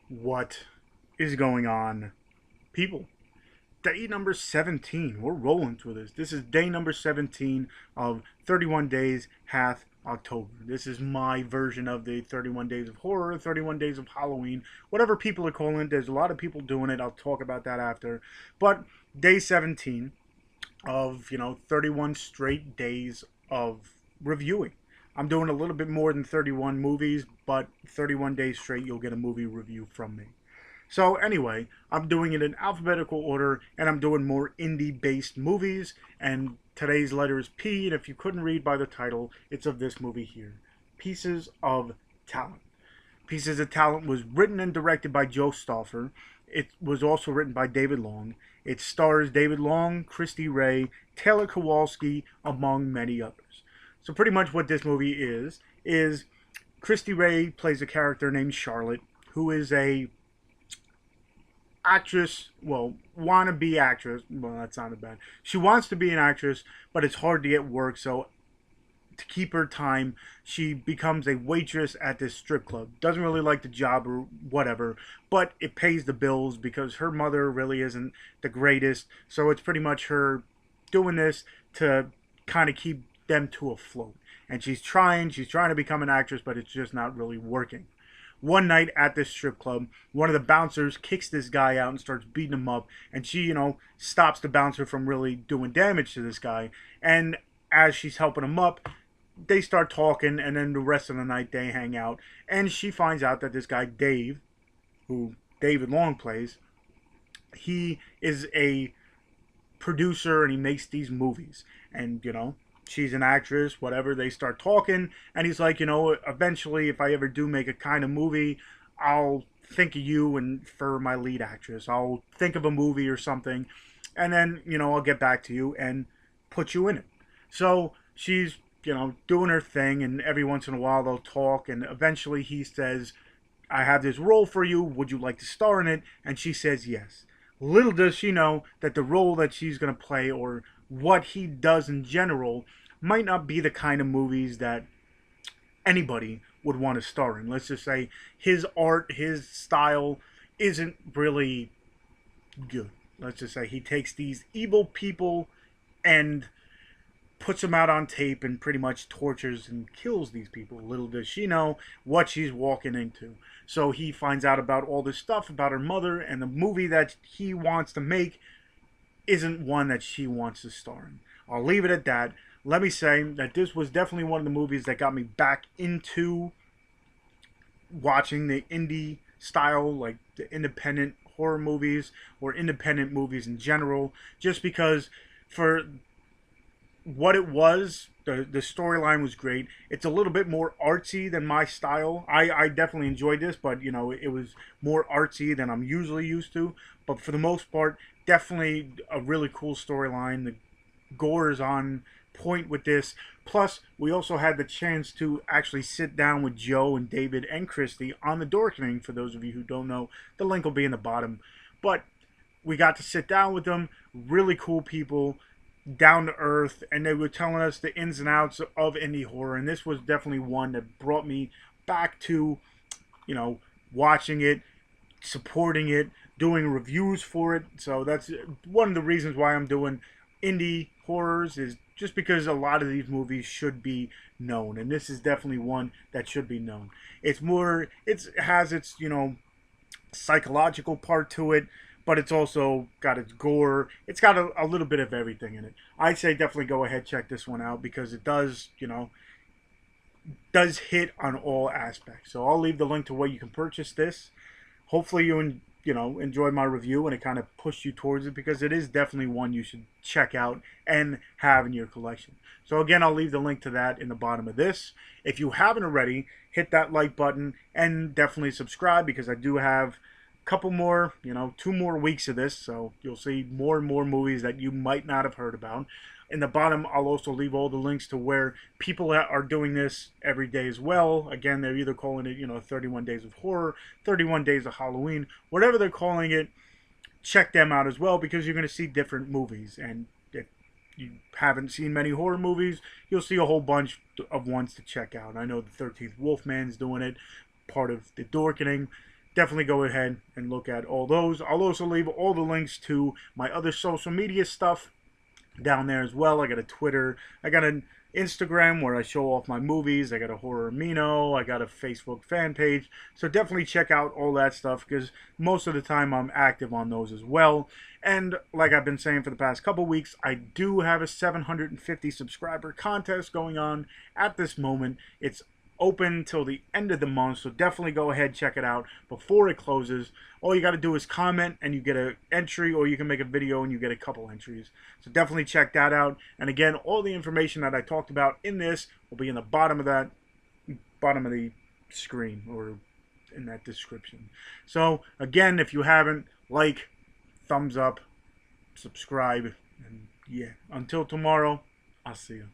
What is going on, people? Day number 17. We're rolling through this. This is day number 17 of 31 Days Hath October. This is my version of the 31 Days of Horror, 31 Days of Halloween, whatever people are calling it. There's a lot of people doing it. I'll talk about that after. But day 17 of, 31 straight days of reviewing. I'm doing a little bit more than 31 movies, but 31 days straight, you'll get a movie review from me. So anyway, I'm doing it in alphabetical order, and I'm doing more indie-based movies, and today's letter is P, and if you couldn't read by the title, it's of this movie here, Pieces of Talent. Pieces of Talent was written and directed by Joe Stauffer. It was also written by David Long. It stars David Long, Christy Ray, Taylor Kowalski, among many others. So pretty much what this movie is Christy Ray plays a character named Charlotte, who is a actress, well, wannabe actress. Well, that sounded bad. She wants to be an actress, but it's hard to get work, so to keep her time, she becomes a waitress at this strip club. Doesn't really like the job or whatever, but it pays the bills because her mother really isn't the greatest. So it's pretty much her doing this to kind of keep them to afloat. And she's trying to become an actress, but it's just not really working. One night at this strip club, one of the bouncers kicks this guy out and starts beating him up, and she, stops the bouncer from really doing damage to this guy. And as she's helping him up, they start talking, and then the rest of the night they hang out. And she finds out that this guy, Dave, who David Long plays, he is a producer and he makes these movies. And, she's an actress, whatever. They start talking, and he's like, eventually, if I ever do make a kind of movie, I'll think of you and for my lead actress. I'll think of a movie or something, and then, I'll get back to you and put you in it. So she's doing her thing, and every once in a while they'll talk, and eventually he says, I have this role for you. Would you like to star in it? And she says yes. Little does she know that the role that she's going to play, or what he does in general, might not be the kind of movies that anybody would want to star in. Let's just say his art, his style isn't really good. Let's just say he takes these evil people and puts them out on tape and pretty much tortures and kills these people. Little does she know what she's walking into. So he finds out about all this stuff about her mother, and the movie that he wants to make isn't one that she wants to star in. I'll leave it at that. Let me say that this was definitely one of the movies that got me back into watching the indie style, like the independent horror movies or independent movies in general, just because for what it was, the storyline was great. It's a little bit more artsy than my style. I definitely enjoyed this, but it was more artsy than I'm usually used to. But for the most part, definitely a really cool storyline. The gore is on point with this. Plus, we also had the chance to actually sit down with Joe and David and Christy on the Dorkening. For those of you who don't know, the link will be in the bottom. But we got to sit down with them. Really cool people, down to earth, and they were telling us the ins and outs of indie horror, and this was definitely one that brought me back to watching it, supporting it, doing reviews for it. So that's one of the reasons why I'm doing indie horrors, is just because a lot of these movies should be known, and this is definitely one that should be known. It has its psychological part to it, but it's also got its gore. It's got a little bit of everything in it. I'd say definitely go ahead, check this one out, because it does hit on all aspects. So I'll leave the link to where you can purchase this. Hopefully you enjoyed my review and it kind of pushed you towards it, because it is definitely one you should check out and have in your collection. So again, I'll leave the link to that in the bottom of this. If you haven't already, hit that like button and definitely subscribe, because I do have couple more, 2 more weeks of this, so you'll see more and more movies that you might not have heard about. In the bottom, I'll also leave all the links to where people are doing this every day as well. Again, they're either calling it, 31 Days of Horror, 31 Days of Halloween, whatever they're calling it. Check them out as well, because you're going to see different movies. And if you haven't seen many horror movies, you'll see a whole bunch of ones to check out. I know the 13th Wolfman's doing it, part of the Dorkening. definitely go ahead and look at all those. I'll also leave all the links to my other social media stuff down there as well. I got a Twitter, I got an Instagram where I show off my movies, I got a Horror Amino, I got a Facebook fan page. So definitely check out all that stuff because most of the time I'm active on those as well. And like I've been saying for the past couple weeks, I do have a 750 subscriber contest going on at this moment. It's open till the end of the month, so definitely go ahead, check it out before it closes. All you got to do is comment and you get an entry, or you can make a video and you get a couple entries. So definitely check that out. And again, all the information that I talked about in this will be in the bottom of the screen, or in that description. So again, if you haven't, like, thumbs up, subscribe, and yeah, until tomorrow, I'll see you.